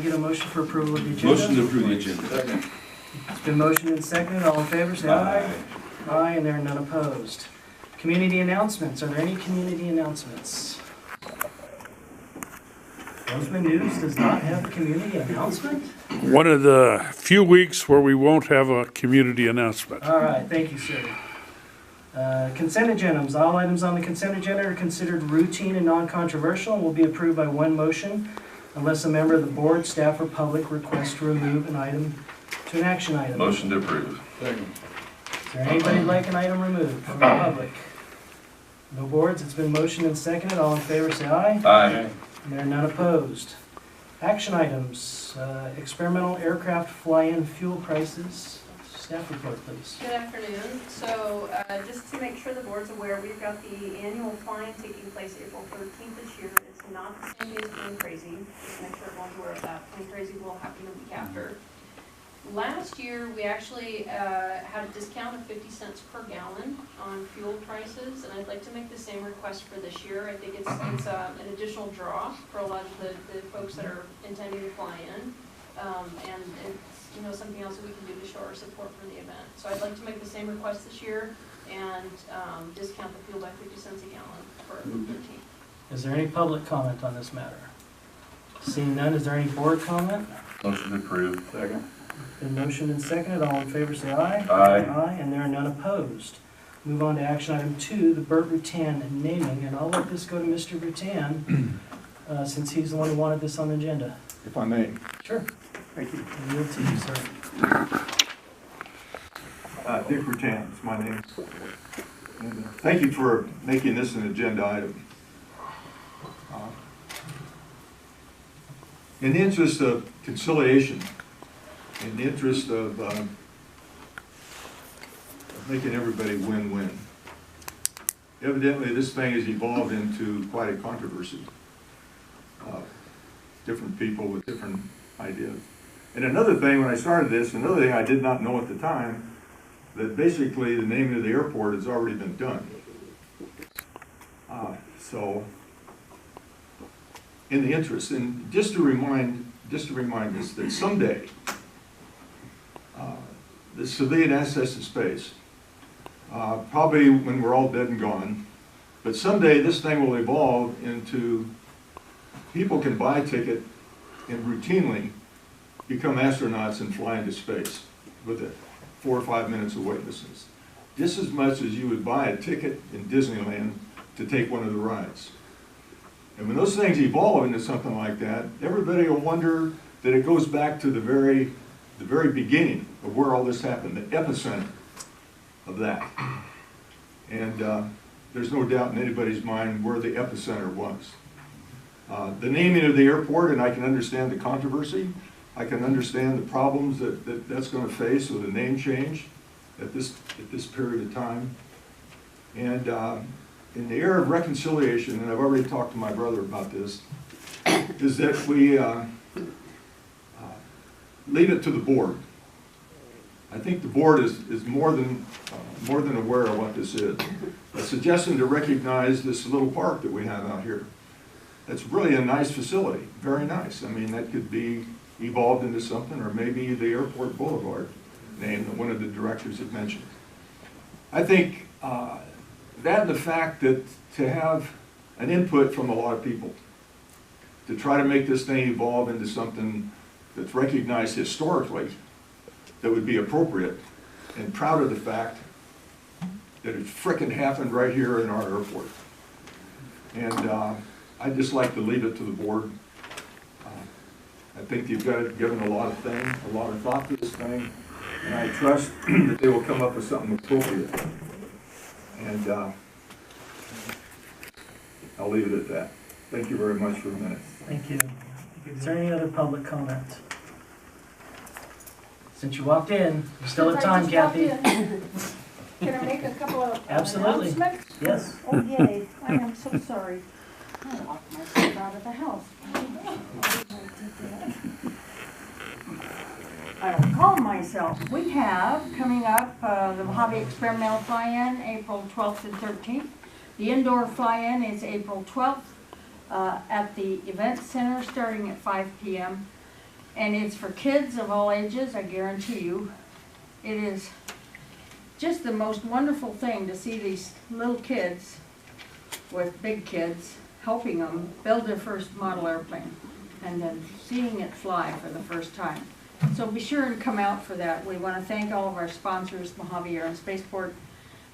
Get a motion for approval of the agenda? Motion to approve the agenda. Second. It's been motioned and seconded. All in favor, say aye. Aye, and there are none opposed. Community announcements. Are there any community announcements? Bozeman News does not have a community announcement? One of the few weeks where we won't have a community announcement. All right, thank you, sir. Consent agendas. All items on the consent agenda are considered routine and non-controversial and will be approved by one motion unless a member of the board, staff, or public requests to remove an item to an action item. Motion to approve. Second. Is there anybody who'd like an item removed from the public? No boards. It's been motioned and seconded. All in favor, say aye. Aye. And there are none opposed. Action items. Experimental aircraft fly-in fuel prices. Staff report, please. Good afternoon. So just to make sure the board's aware, we've got the annual flying taking place April 13th this year. It's not the same day as Plain Crazy. Just make sure everyone's aware of that. Plain Crazy will happen the week after. Last year, we actually had a discount of 50 cents per gallon on fuel prices, and I'd like to make the same request for this year. I think it's an additional draw for a lot of the folks that are intending to fly in, and it's something else that we can do to show our support for the event. So I'd like to make the same request this year and discount the fuel by 50 cents a gallon for 13. Is there any public comment on this matter? Seeing none, is there any board comment? Motion to approve. Second. Been motioned and seconded. All in favor, say aye. Aye. Aye, and there are none opposed. Move on to action item 2, the Burt Rutan naming, and I'll let this go to Mr. Rutan since he's the one who wanted this on the agenda. If I may. Sure. Thank you. I yield to you, sir. Dick Rutan is my name. And, thank you for making this an agenda item. In the interest of conciliation, in the interest of making everybody win-win, evidently this thing has evolved into quite a controversy. Different people with different ideas. And another thing, when I started this, another thing I did not know at the time, that basically the naming of the airport has already been done. So, in the interest, and just to remind us that someday, the civilian access to space, probably when we're all dead and gone, but someday this thing will evolve into people can buy a ticket and routinely become astronauts and fly into space with it 4 or 5 minutes of wait distance. Just as much as you would buy a ticket in Disneyland to take one of the rides. And when those things evolve into something like that, everybody will wonder that it goes back to the very beginning of where all this happened, the epicenter of that. And there's no doubt in anybody's mind where the epicenter was. The naming of the airport, and I can understand the controversy. I can understand the problems that's going to face with a name change at this period of time. And in the era of reconciliation, and I've already talked to my brother about this, is that we leave it to the board. I think the board is more than aware of what this is. A suggestion to recognize this little park that we have out here. It's really a nice facility, very nice. I mean, that could be evolved into something, or maybe the airport boulevard name that one of the directors had mentioned. I think that and the fact that to have an input from a lot of people to try to make this thing evolve into something that's recognized historically that would be appropriate, and proud of the fact that it frickin' happened right here in our airport. And I'd just like to leave it to the board. I think you've given a lot of thought to this thing, and I trust that they will come up with something appropriate. And I'll leave it at that. Thank you very much for a minute. Thank you. Is there any other public comment? Since you walked in, you still have time, Kathy. Can I make a couple of Absolutely. announcements? Yes. Oh, yay. I am so sorry. I locked myself out of the house. I'll calm myself. We have coming up the Mojave Experimental Fly-In, April 12th and 13th. The indoor fly-in is April 12th at the event center starting at 5 p.m. And it's for kids of all ages, I guarantee you. It is just the most wonderful thing to see these little kids with big kids helping them build their first model airplane and then seeing it fly for the first time. So be sure and come out for that. We want to thank all of our sponsors, Mojave Air and Spaceport,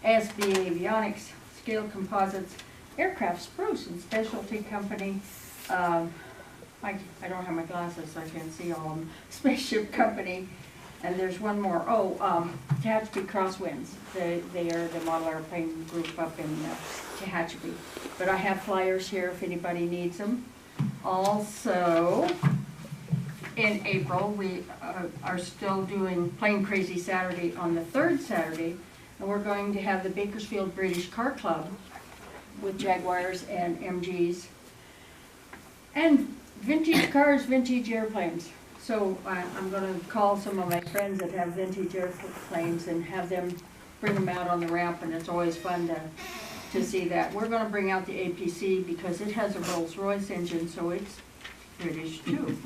ASB Avionics, Scale Composites, Aircraft Spruce and Specialty Company. I don't have my glasses, so I can't see all of them. Spaceship Company, and there's one more. Tehachapi Crosswinds. They are the model airplane group up in Tehachapi. But I have flyers here if anybody needs them. Also, in April, we are still doing Plane Crazy Saturday on the third Saturday, and we're going to have the Bakersfield British Car Club with Jaguars and MGs. And vintage cars, vintage airplanes. So I'm going to call some of my friends that have vintage airplanes and have them bring them out on the ramp, and it's always fun to see that. We're going to bring out the APC because it has a Rolls-Royce engine, so it's British too.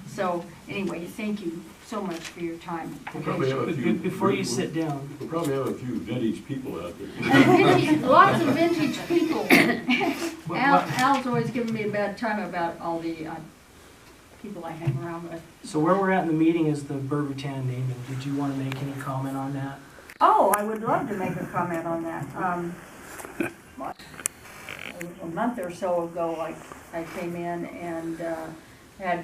So anyway, thank you so much for your time. Probably have a few, Before you sit down, we'll probably have a few vintage people out there. Lots of vintage people. Al's always giving me a bad time about all the people I hang around with. so where we're at in the meeting is the Burt Rutan naming. Did you want to make any comment on that? Oh, I would love to make a comment on that. A month or so ago, I came in and had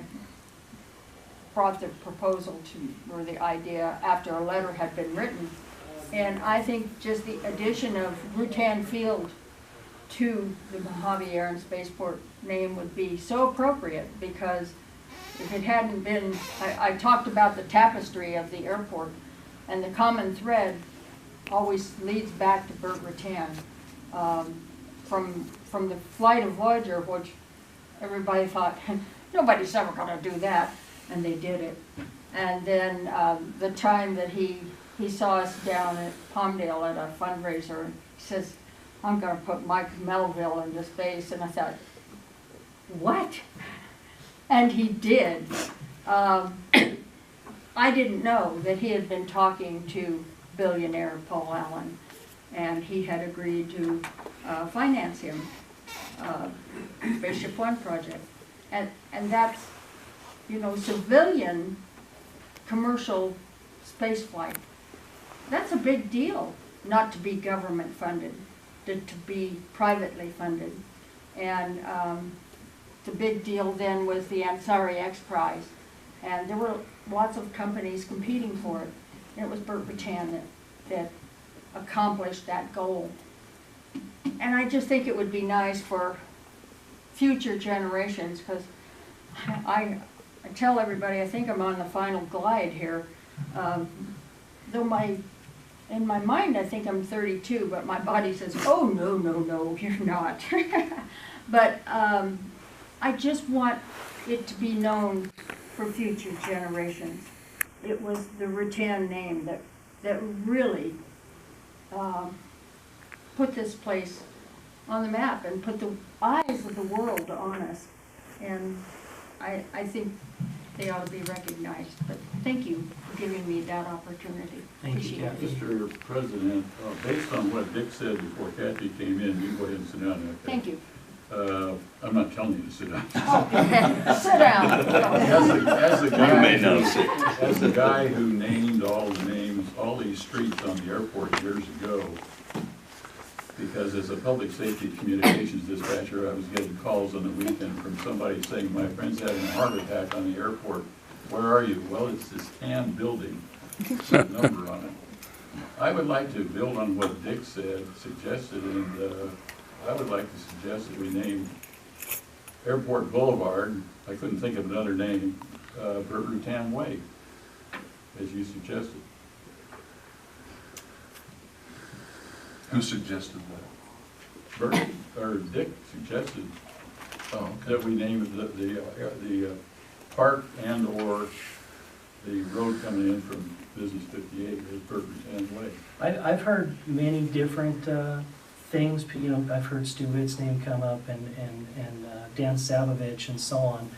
brought the proposal to, or the idea, after a letter had been written. And I think just the addition of Rutan Field to the Mojave Air and Spaceport name would be so appropriate, because if it hadn't been, I talked about the tapestry of the airport, and the common thread always leads back to Burt Rutan. From the flight of Voyager, which everybody thought, nobody's ever gonna do that, and they did it. And then the time that he saw us down at Palmdale at a fundraiser, he says, I'm gonna put Mike Melville into space, and I thought, what? And he did. I didn't know that he had been talking to billionaire Paul Allen, and he had agreed to finance him, Spaceship One project. And that's, civilian commercial space flight. That's a big deal, not to be government funded, to be privately funded. And the big deal then was the Ansari X Prize. And there were lots of companies competing for it. And it was Burt Rutan that accomplished that goal. And I just think it would be nice for future generations, because I tell everybody I think I'm on the final glide here. Though in my mind I think I'm 32, but my body says, oh no, you're not. But I just want it to be known for future generations. It was the Rutan name that really put this place on the map and put the eyes of the world on us. And I think they ought to be recognized. But thank you for giving me that opportunity. Thank you, Appreciate it. Kathy. Mr. President, based on what Dick said before Kathy came in, you go ahead and sit down. Okay? Thank you. I'm not telling you to sit down. Sit down. As the guy, You may not sit. as the guy who named all the names, all these streets on the airport years ago, because as a public safety communications dispatcher, I was getting calls on the weekend from somebody saying, my friend's having a heart attack on the airport. Where are you? Well, it's this tan building, with a number on it. I would like to build on what Dick suggested, and I would like to suggest that we name Airport Boulevard, I couldn't think of another name, Burt Rutan Way, as you suggested. Who suggested that? Bert, or Dick suggested Oh, that we name the park and or the road coming in from Business 58 as Burt Rutan Way. I've heard many different things. I've heard Stu Witt's name come up and Dan Savovich and so on.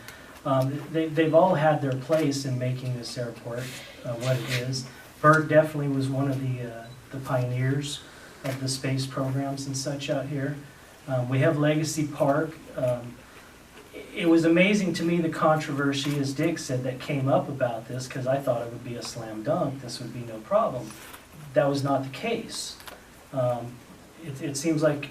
They've all had their place in making this airport what it is. Bert definitely was one of the pioneers of the space programs and such out here. We have Legacy Park. It was amazing to me the controversy, as Dick said, that came up about this, because I thought it would be a slam dunk, this would be no problem. That was not the case. It seems like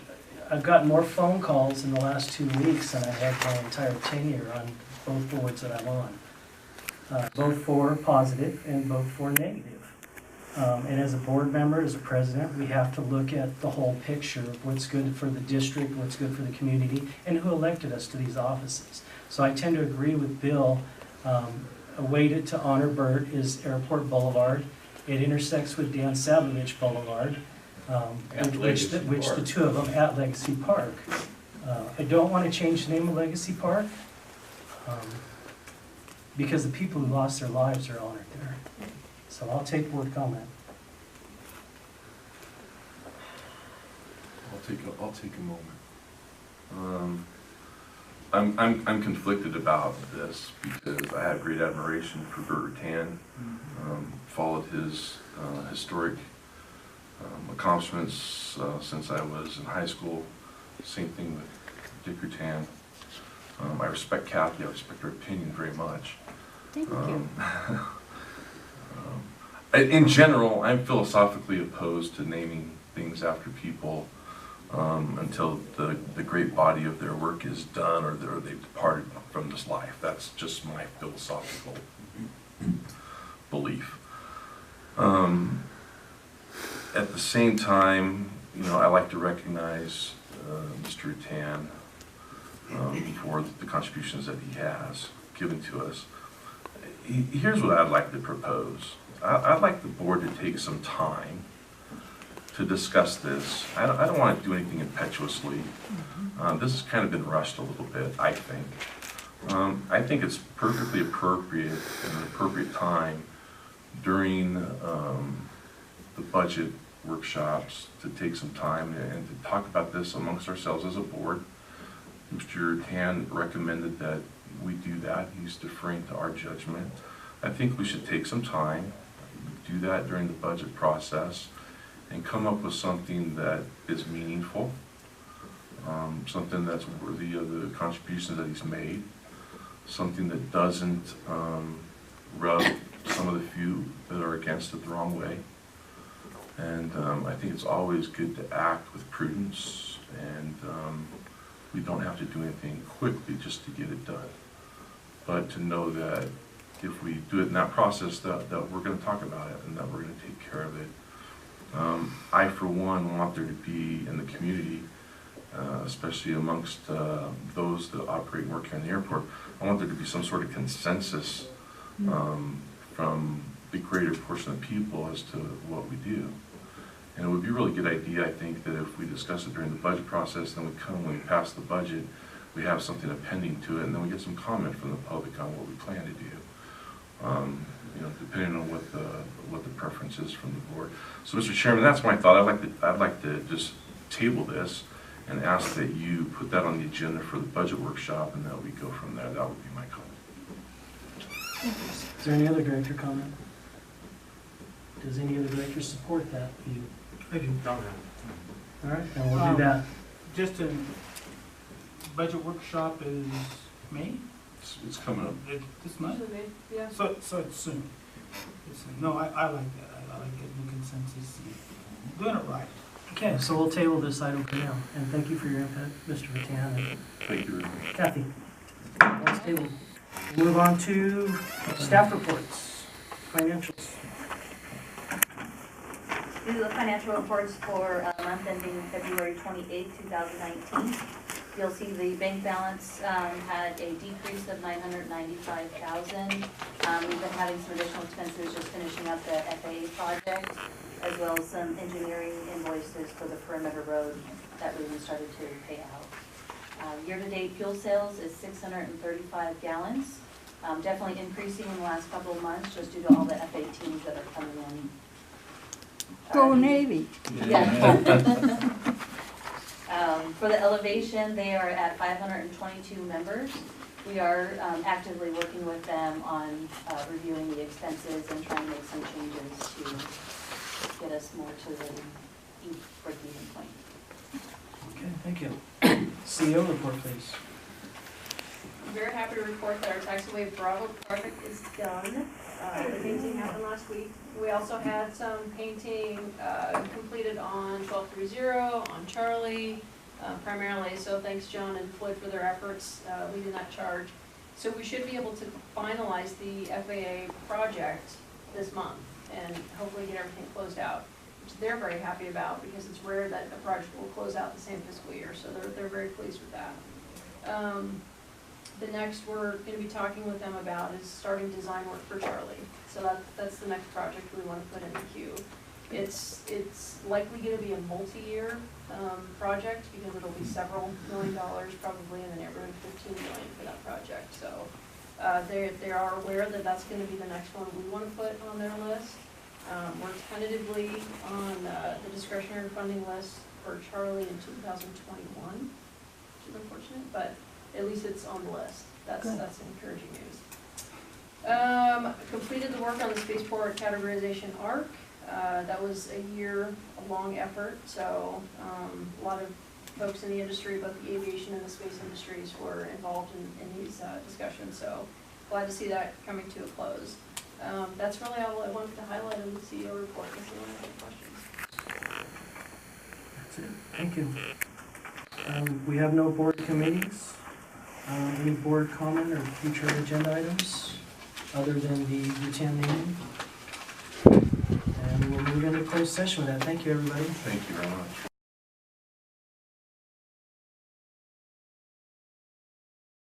I've gotten more phone calls in the last 2 weeks than I had my entire tenure on both boards that I'm on. Both for positive and both for negative. And as a board member, as a president, we have to look at the whole picture of what's good for the district, what's good for the community, and who elected us to these offices. So I tend to agree with Bill. A way to honor Bert is Airport Boulevard. It intersects with Dan Savovich Boulevard, which the two of them at Legacy Park. I don't want to change the name of Legacy Park because the people who lost their lives are honored there. So I'll take board comment. I'll take a moment. I'm conflicted about this because I have great admiration for Dick Rutan. Followed his historic accomplishments since I was in high school. Same thing with Dick Rutan. I respect Kathy. I respect her opinion very much. Thank you. In general, I'm philosophically opposed to naming things after people until the great body of their work is done or they've departed from this life. That's just my philosophical belief. At the same time, I like to recognize Mr. Rutan for the contributions that he has given to us. Here's what I'd like to propose. I'd like the board to take some time to discuss this. I don't want to do anything impetuously. This has kind of been rushed a little bit, I think. I think it's perfectly appropriate and an appropriate time during the budget workshops to take some time and to talk about this amongst ourselves as a board. Mr. Rutan recommended that we do that. He's deferring to our judgment. I think we should take some time, do that during the budget process, and come up with something that is meaningful, something that's worthy of the contributions that he's made, something that doesn't rub some of the few that are against it the wrong way. And I think it's always good to act with prudence, and we don't have to do anything quickly just to get it done. But to know that if we do it in that process, that we're going to talk about it and that we're going to take care of it. I, for one, want there to be in the community, especially amongst those that operate and work here in the airport, I want there to be some sort of consensus from the greater portion of people as to what we do. And it would be a really good idea, I think, that if we discuss it during the budget process, then when we pass the budget, we have something appending to it, and then we get some comment from the public on what we plan to do. Depending on what the preference is from the board. So, Mr. Chairman, that's my thought. I'd like to just table this and ask that you put that on the agenda for the budget workshop, and that we go from there. That would be my call. Is there any other director comment? Does any other director support that view? I do. All right, and we'll do that. Just a budget workshop is May? It's coming up. This month? Yeah. So it's soon. It's soon. No, I like that. I like getting the consensus and doing it right. Okay, so we'll table this item for now, and thank you for your input, Mr. Rutan and Thank you very much. Kathy. That's tabled. Move on to staff reports, financials. These are the financial reports for month ending February 28, 2019. You'll see the bank balance had a decrease of $995,000. We've been having some additional expenses just finishing up the FAA project, as well as some engineering invoices for the perimeter road that we started to pay out. Year-to-date fuel sales is 635 gallons, definitely increasing in the last couple of months just due to all the FA teams that are coming in. Go Navy. Yeah. For the elevation, they are at 522 members. We are actively working with them on reviewing the expenses and trying to make some changes to get us more to the break-even point. Okay, thank you. CEO report, please. I'm very happy to report that our taxiway Bravo project is done. The painting happened last week. We also had some painting completed on 1230, on Charlie, primarily. So thanks John and Floyd for their efforts. We did not charge. So we should be able to finalize the FAA project this month and hopefully get everything closed out, which they're very happy about because it's rare that a project will close out the same fiscal year. So they're very pleased with that. The next we're going to be talking with them about is starting design work for Charlie. So that's the next project we want to put in the queue. It's likely going to be a multi-year project because it'll be several $1 million, probably in the neighborhood of $15 million for that project. So they are aware that that's going to be the next one we want to put on their list. We're tentatively on the discretionary funding list for Charlie in 2021, which is unfortunate, but at least it's on the list. That's encouraging news. Completed the work on the Spaceport categorization arc. That was a year-long effort, so a lot of folks in the industry, both the aviation and the space industries, were involved in these discussions, so glad to see that coming to a close. That's really all I wanted to highlight in the CEO report. Unless anyone has any questions. That's it. Thank you. We have no board committees. Any board comment or future agenda items other than the Rutan meeting? And we'll move into closed session with that. Thank you, everybody. Thank you very much.